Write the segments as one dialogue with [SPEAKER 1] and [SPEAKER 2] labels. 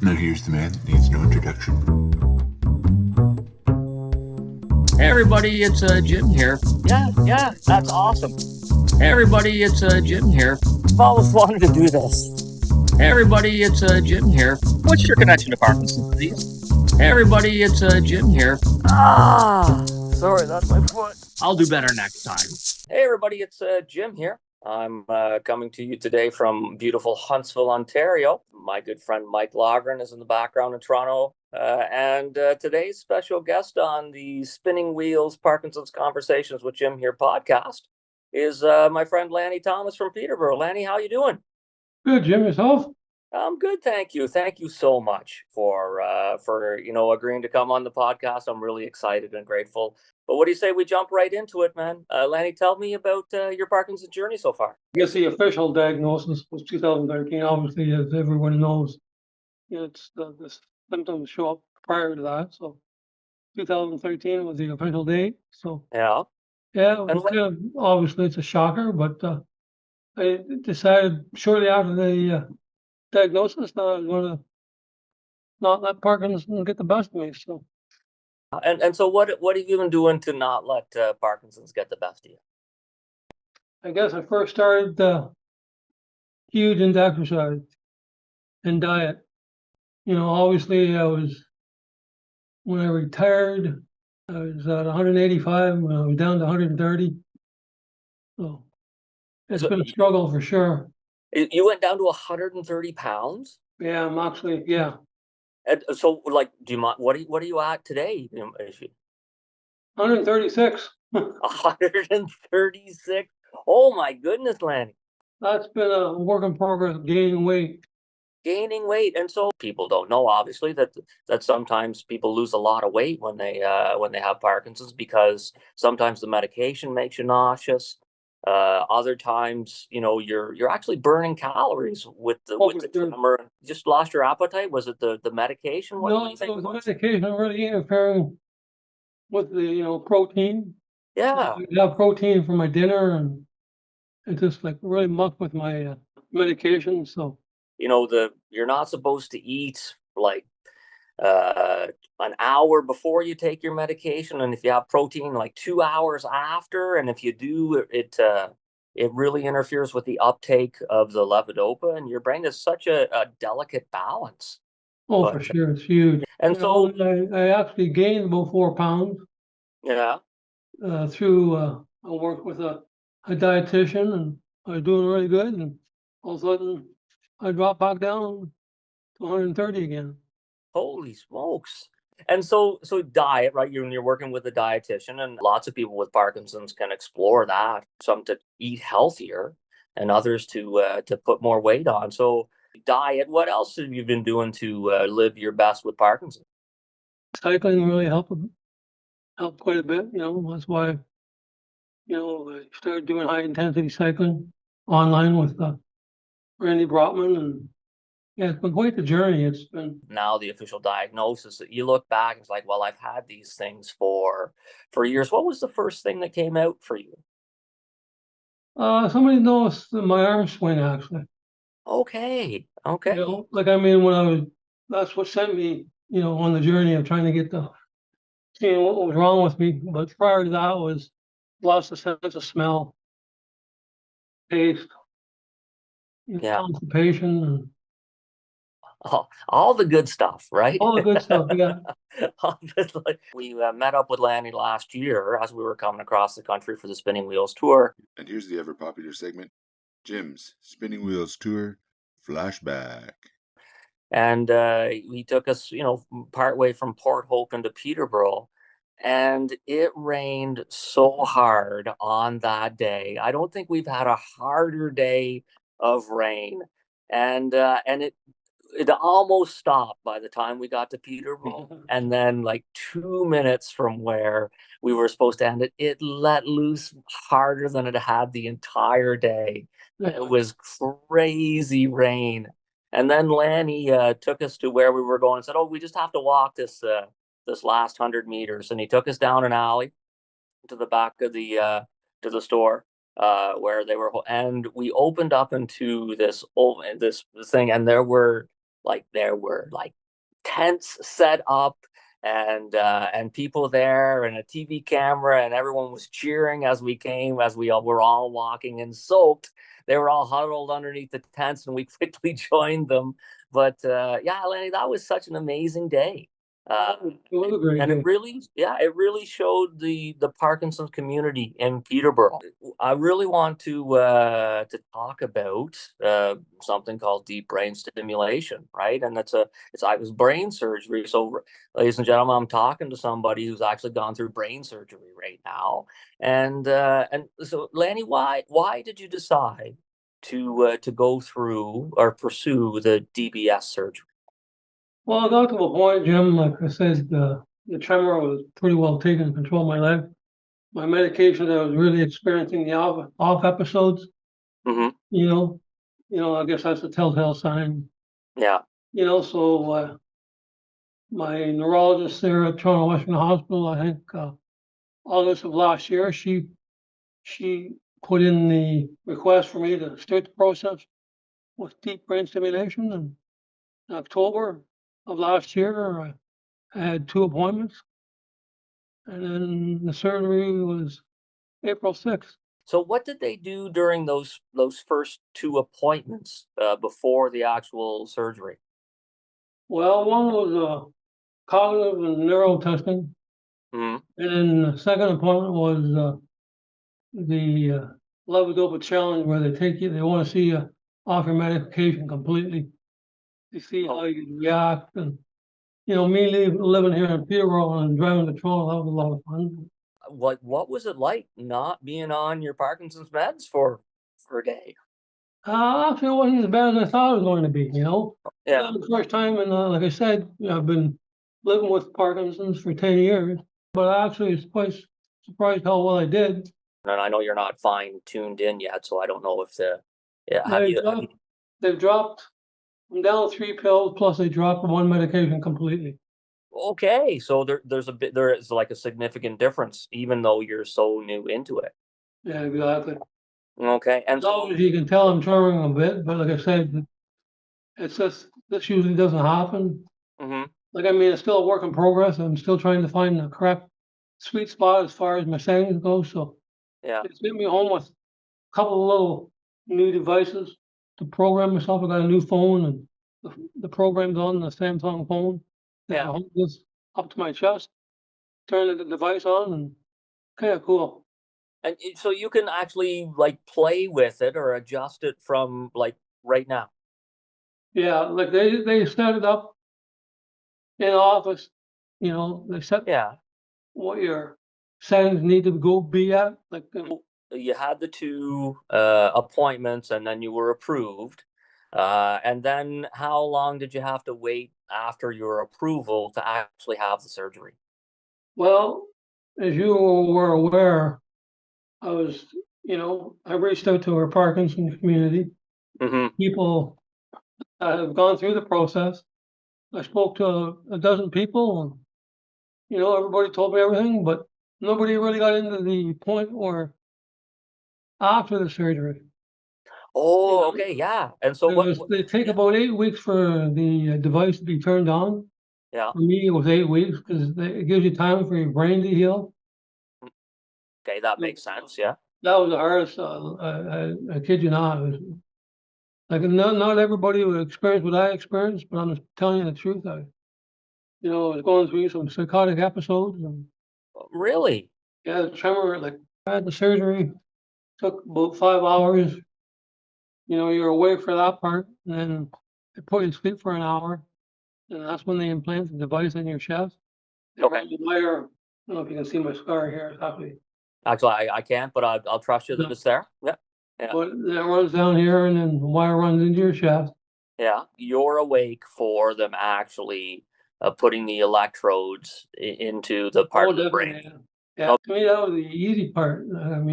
[SPEAKER 1] Now here's the man that needs no introduction.
[SPEAKER 2] Hey everybody, it's Jim here.
[SPEAKER 3] Yeah, that's awesome.
[SPEAKER 2] Hey everybody, it's Jim here.
[SPEAKER 3] I've always wanted to do this.
[SPEAKER 2] Hey everybody, it's Jim here.
[SPEAKER 4] What's your connection to Parkinson's disease?
[SPEAKER 2] Hey everybody, it's Jim here.
[SPEAKER 3] Sorry, that's my foot.
[SPEAKER 2] I'll do better next time.
[SPEAKER 3] Hey everybody, it's Jim here. I'm coming to you today from beautiful Huntsville, Ontario. My good friend Mike Logren is in the background in Toronto. And today's special guest on the Spinning Wheels Parkinson's Conversations with Jim here podcast is my friend Lanny Thomas from Peterborough. Lanny, how you doing?
[SPEAKER 5] Good, Jim. Yourself?
[SPEAKER 3] I'm good, thank you. Thank you so much for agreeing to come on the podcast. I'm really excited and grateful. But what do you say we jump right into it, man? Lanny, tell me about your Parkinson's journey so far.
[SPEAKER 5] I guess the official diagnosis was 2013. Obviously, as everyone knows, it's the symptoms show up prior to that. So 2013 was the official date. So
[SPEAKER 3] Yeah.
[SPEAKER 5] yeah, it was kind of, obviously it's a shocker, but I decided shortly after the diagnosis that I was going to not let Parkinson's get the best of me. So
[SPEAKER 3] And so what have you been doing to not let Parkinson's get the best of you?
[SPEAKER 5] I guess I first started huge into exercise and diet. Obviously when I retired, I was at 185. When I was down to 130. So it's been a struggle for sure.
[SPEAKER 3] You went down to 130 pounds?
[SPEAKER 5] Yeah, I'm actually, yeah.
[SPEAKER 3] And so, like, do you mind? What are you at today?
[SPEAKER 5] 136.
[SPEAKER 3] 136. Oh my goodness, Lanny.
[SPEAKER 5] That's been a work in progress, gaining weight.
[SPEAKER 3] And so people don't know, obviously, that sometimes people lose a lot of weight when they have Parkinson's, because sometimes the medication makes you nauseous. Other times, you're actually burning calories with the tremor. You just lost your appetite. Was it the medication?
[SPEAKER 5] No, it was the medication really interfering with the protein.
[SPEAKER 3] Yeah.
[SPEAKER 5] I have protein for my dinner, and it just like really mucked with my medication. So
[SPEAKER 3] you're not supposed to eat like an hour before you take your medication, and if you have protein, like 2 hours after. And if you do, it really interferes with the uptake of the levodopa, and your brain is such a delicate balance.
[SPEAKER 5] For sure, it's huge.
[SPEAKER 3] And so
[SPEAKER 5] I actually gained about 4 pounds.
[SPEAKER 3] Yeah.
[SPEAKER 5] Through I worked with a dietitian, and I was doing really good, and all of a sudden I dropped back down to 130 again.
[SPEAKER 3] Holy smokes. And so diet, right? You're working with a dietitian, and lots of people with Parkinson's can explore that. Some to eat healthier, and others to put more weight on. So diet. What else have you been doing to live your best with Parkinson's?
[SPEAKER 5] Cycling really helped quite a bit. That's why I started doing high intensity cycling online with Randy Brotman, and yeah, it's been quite the journey. It's been
[SPEAKER 3] now the official diagnosis. That you look back, it's like, well, I've had these things for years. What was the first thing that came out for you?
[SPEAKER 5] Somebody noticed my arm swing, actually.
[SPEAKER 3] Okay.
[SPEAKER 5] That's what sent me, on the journey of trying to get seeing what was wrong with me. But prior to that was lost the sense of smell, taste, constipation, and
[SPEAKER 3] all the good stuff, right?
[SPEAKER 5] All the good stuff, yeah.
[SPEAKER 3] We met up with Lanny last year as we were coming across the country for the Spinning Wheels tour.
[SPEAKER 1] And here's the ever popular segment, Jim's Spinning Wheels Tour Flashback.
[SPEAKER 3] And he took us, partway from Port Hope into Peterborough, and it rained so hard on that day. I don't think we've had a harder day of rain, and it almost stopped by the time we got to Peterborough. And then, like 2 minutes from where we were supposed to end it, it let loose harder than it had the entire day. It was crazy rain. And then Lanny took us to where we were going and said, "Oh, we just have to walk this last 100 meters." And he took us down an alley to the back of the to the store where they were, and we opened up into this thing, and there were like there were like tents set up and people there and a TV camera, and everyone was cheering as we came, as we all were all walking in soaked. They were all huddled underneath the tents, and we quickly joined them. But yeah, Lenny, that was such an amazing day.
[SPEAKER 5] It was a great
[SPEAKER 3] And
[SPEAKER 5] day.
[SPEAKER 3] it really showed the Parkinson's community in Peterborough. I really want to talk about something called deep brain stimulation, right? And I was brain surgery. So, ladies and gentlemen, I'm talking to somebody who's actually gone through brain surgery right now. And so, Lanny, why did you decide to go through or pursue the DBS surgery?
[SPEAKER 5] Well, I got to a point, Jim, like I said, the tremor was pretty well taken control of my life. My medication, I was really experiencing the off episodes.
[SPEAKER 3] Mm-hmm.
[SPEAKER 5] I guess that's a telltale sign.
[SPEAKER 3] Yeah.
[SPEAKER 5] So my neurologist there at Toronto Western Hospital, I think August of last year, she put in the request for me to start the process with deep brain stimulation, and in October of last year, I had 2 appointments, and then the surgery was April 6th.
[SPEAKER 3] So what did they do during those first 2 appointments before the actual surgery?
[SPEAKER 5] Well, one was cognitive and neuro testing,
[SPEAKER 3] Mm-hmm.
[SPEAKER 5] and then the second appointment was the levodopa challenge, where they want to see you off your medication completely. They see how you react, and me living here in Peterborough and driving to Toronto, that was a lot of fun.
[SPEAKER 3] What was it like not being on your Parkinson's meds for a day?
[SPEAKER 5] Actually, it wasn't as bad as I thought it was going to be.
[SPEAKER 3] Yeah.
[SPEAKER 5] The first time, and like I said, I've been living with Parkinson's for 10 years, but I actually was quite surprised how well I did.
[SPEAKER 3] And I know you're not fine tuned in yet, so I don't know if
[SPEAKER 5] They've dropped. I'm down 3 pills, plus they dropped 1 medication completely.
[SPEAKER 3] Okay, so there is like a significant difference, even though you're so new into it.
[SPEAKER 5] Yeah, exactly.
[SPEAKER 3] Okay, and
[SPEAKER 5] As long as you can tell I'm charming a bit, but like I said, it's just this usually doesn't happen.
[SPEAKER 3] mm-hmm.
[SPEAKER 5] It's still a work in progress. I'm still trying to find the correct sweet spot as far as my settings go. So
[SPEAKER 3] Yeah.
[SPEAKER 5] it's getting me home with a couple of little new devices to program myself. I got a new phone, and the program's on the Samsung phone.
[SPEAKER 3] Yeah.
[SPEAKER 5] I hold this up to my chest, turn the device on, and kind of cool.
[SPEAKER 3] And so you can actually like play with it or adjust it from like right now.
[SPEAKER 5] Yeah, like they set it up in office. They set what your settings need to be at.
[SPEAKER 3] You had the 2 appointments, and then you were approved. And then how long did you have to wait after your approval to actually have the surgery?
[SPEAKER 5] Well, as you were aware, I reached out to our Parkinson's community.
[SPEAKER 3] Mm-hmm.
[SPEAKER 5] People have gone through the process. I spoke to a dozen people, and everybody told me everything, but nobody really got into the point where after the surgery.
[SPEAKER 3] Oh, okay, yeah. And so
[SPEAKER 5] They take about 8 weeks for the device to be turned on.
[SPEAKER 3] Yeah.
[SPEAKER 5] For me, it was 8 weeks because it gives you time for your brain to heal.
[SPEAKER 3] Okay, that makes sense. Yeah.
[SPEAKER 5] That was the hardest. I kid you not. It was, like, not everybody would experience what I experienced, but I'm just telling you the truth. I was going through some psychotic episodes, and
[SPEAKER 3] Really?
[SPEAKER 5] yeah, the tremor. Like, I had the surgery, took about 5 hours. You're awake for that part, and then they put you to sleep for an hour, and that's when they implant the device in your chest. They run the wire. I don't know if you can see my scar here. It's
[SPEAKER 3] Actually, I can't, but I'll trust you that it's there. Yeah. Yeah.
[SPEAKER 5] But that runs down here, and then the wire runs into your chest.
[SPEAKER 3] Yeah. You're awake for them actually putting the electrodes into the part of the brain.
[SPEAKER 5] Yeah. To me, that was the easy part. That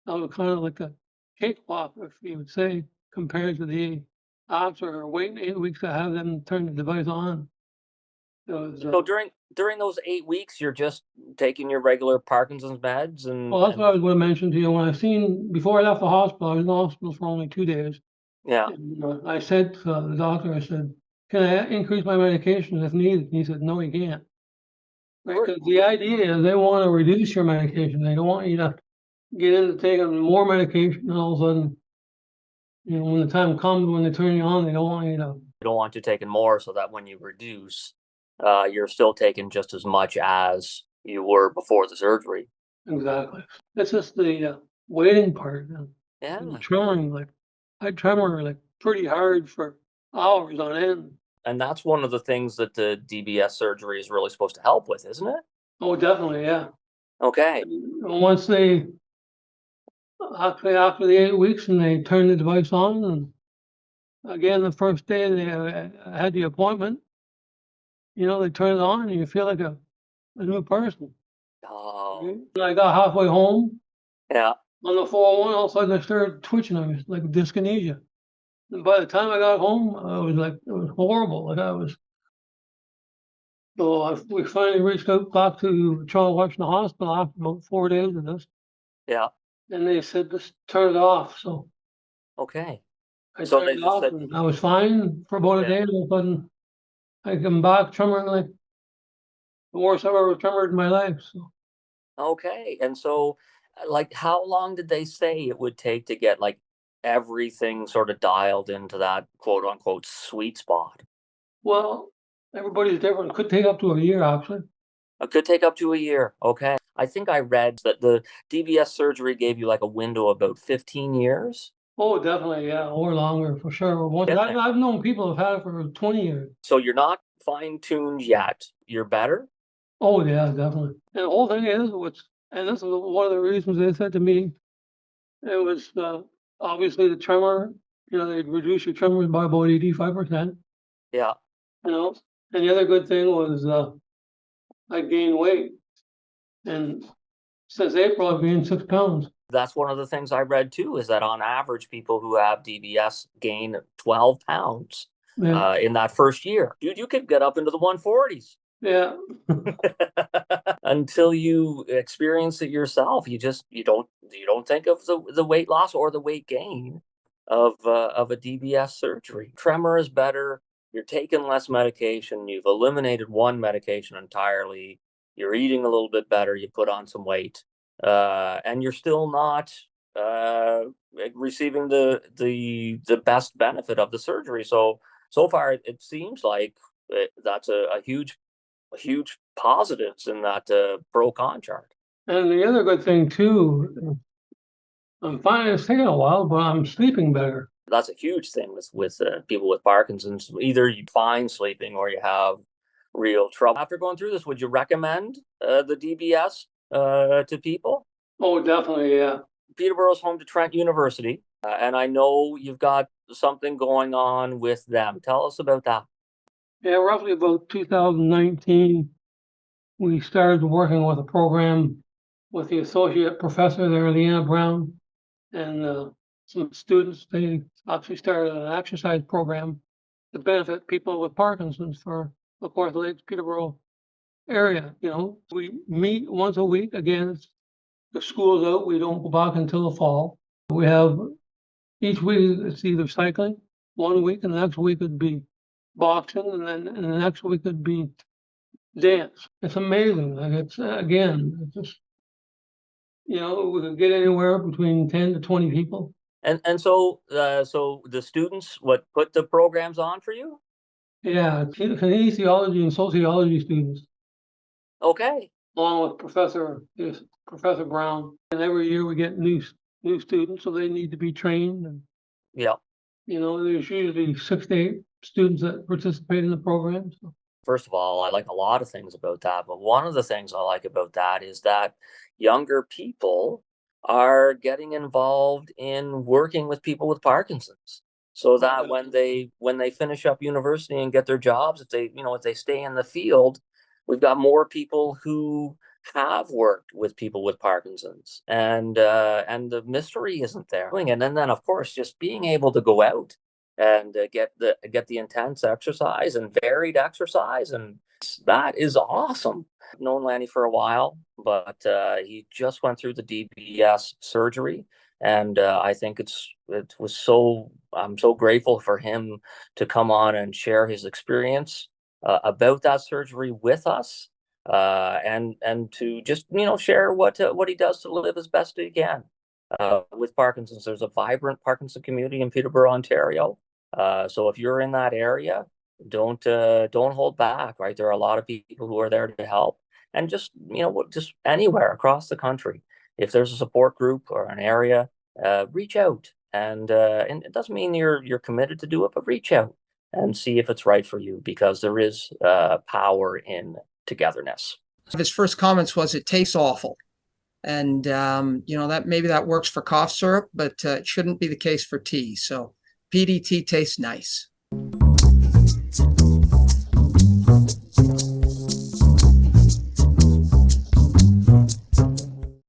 [SPEAKER 5] was kind of like a cakewalk, if you would say, compared to the after waiting 8 weeks to have them turn the device on.
[SPEAKER 3] So during those 8 weeks, you're just taking your regular Parkinson's meds, and
[SPEAKER 5] well, that's what I was going to mention to you. Before I left the hospital, I was in the hospital for only 2 days.
[SPEAKER 3] Yeah.
[SPEAKER 5] And, I said to the doctor, I said, can I increase my medications if needed? And he said, no, you can't. Right, because the idea is they want to reduce your medication. They don't want you to get into taking more medication, and all of a sudden, when the time comes when they turn you on, they don't want you to.
[SPEAKER 3] You don't want you taking more, so that when you reduce, you're still taking just as much as you were before the surgery.
[SPEAKER 5] Exactly. It's just the waiting part.
[SPEAKER 3] Yeah.
[SPEAKER 5] And tremoring, like I tremor like pretty hard for hours on end.
[SPEAKER 3] And that's one of the things that the DBS surgery is really supposed to help with, isn't it?
[SPEAKER 5] Oh, definitely, yeah.
[SPEAKER 3] Okay.
[SPEAKER 5] And once they, actually after the 8 weeks, and they turn the device on, and again, the first day they had the appointment, they turn it on, and you feel like a new person.
[SPEAKER 3] Oh.
[SPEAKER 5] And I got halfway home.
[SPEAKER 3] Yeah.
[SPEAKER 5] On the 401, all of a sudden I started twitching. I was like dyskinesia. And by the time I got home, it was horrible. We finally reached out back to Charles Washington Hospital after about 4 days of this.
[SPEAKER 3] Yeah.
[SPEAKER 5] And they said, just turn it off. So
[SPEAKER 3] Okay.
[SPEAKER 5] I
[SPEAKER 3] So
[SPEAKER 5] turned
[SPEAKER 3] they
[SPEAKER 5] it
[SPEAKER 3] just
[SPEAKER 5] off,
[SPEAKER 3] said,
[SPEAKER 5] and I was fine for about a day. And all of a sudden I come back tremoring like the worst I've ever tremored in my life. So
[SPEAKER 3] okay. And so, like, how long did they say it would take to get like everything sort of dialed into that quote unquote sweet spot?
[SPEAKER 5] well, everybody's different. Could take up to a year, actually.
[SPEAKER 3] It could take up to a year. Okay. I think I read that the DBS surgery gave you like a window of about 15 years.
[SPEAKER 5] Oh, definitely, yeah, or longer for sure. I've known people who've had it for 20 years.
[SPEAKER 3] So you're not fine tuned yet. You're better.
[SPEAKER 5] Oh, yeah, definitely. And the whole thing is, and this is one of the reasons they said to me, it was obviously the tremor. They'd reduce your tremors by about 85%.
[SPEAKER 3] Yeah.
[SPEAKER 5] And the other good thing was I gained weight, and since April I've gained 6 pounds.
[SPEAKER 3] That's one of the things I read too, is that on average, people who have DBS gain 12 pounds in that first year. Dude, you could get up into the 140s.
[SPEAKER 5] Yeah.
[SPEAKER 3] Until you experience it yourself, you don't think of the weight loss or the weight gain of a DBS surgery. Tremor is better. You're taking less medication. You've eliminated one medication entirely. You're eating a little bit better. You put on some weight, and you're still not receiving the best benefit of the surgery. So far, it seems like that's a huge positives in that pro con chart.
[SPEAKER 5] And the other good thing too, I'm fine. It's taking a while, but I'm sleeping better.
[SPEAKER 3] That's a huge thing with people with Parkinson's. Either you find sleeping or you have real trouble. After going through this, would you recommend the DBS to people?
[SPEAKER 5] Oh, definitely, yeah.
[SPEAKER 3] Peterborough is home to Trent University, and I know you've got something going on with them. Tell us about that.
[SPEAKER 5] Yeah, roughly about 2019, we started working with a program with the associate professor there, Leanna Brown, and some students. They actually started an exercise program to benefit people with Parkinson's for the Kawartha Lakes, Peterborough area. We meet once a week. Again, the school's out. We don't go back until the fall. We have each week it's either cycling 1 week, and the next week would be boxing, and then the next week would be dance. It's amazing. Like it's just we could get anywhere between 10 to 20 people.
[SPEAKER 3] And so the students put the programs on for you?
[SPEAKER 5] Yeah, kinesiology and sociology students.
[SPEAKER 3] Okay.
[SPEAKER 5] Along with Professor Brown, and every year we get new students, so they need to be trained. And
[SPEAKER 3] yeah,
[SPEAKER 5] there's usually 6 to 8 students that participate in the program. So.
[SPEAKER 3] First of all, I like a lot of things about that, but one of the things I like about that is that younger people are getting involved in working with people with Parkinson's, so that when they finish up university and get their jobs, if they stay in the field, we've got more people who have worked with people with Parkinson's, and the mystery isn't there. And then of course, just being able to go out and get the intense exercise and varied exercise, and that is awesome. I've known Lanny for a while, but he just went through the DBS surgery, And I think it was so, I'm so grateful for him to come on and share his experience about that surgery with us, and to just, share what he does to live as best he can with Parkinson's. There's a vibrant Parkinson community in Peterborough, Ontario. So if you're in that area, don't hold back. Right, there are a lot of people who are there to help, and just just anywhere across the country, if there's a support group or an area, reach out. And it doesn't mean you're committed to do it, but reach out and see if it's right for you, because there is power in togetherness.
[SPEAKER 6] His first comments was, "It tastes awful." And, that maybe that works for cough syrup, but it shouldn't be the case for tea. So PDT tastes nice.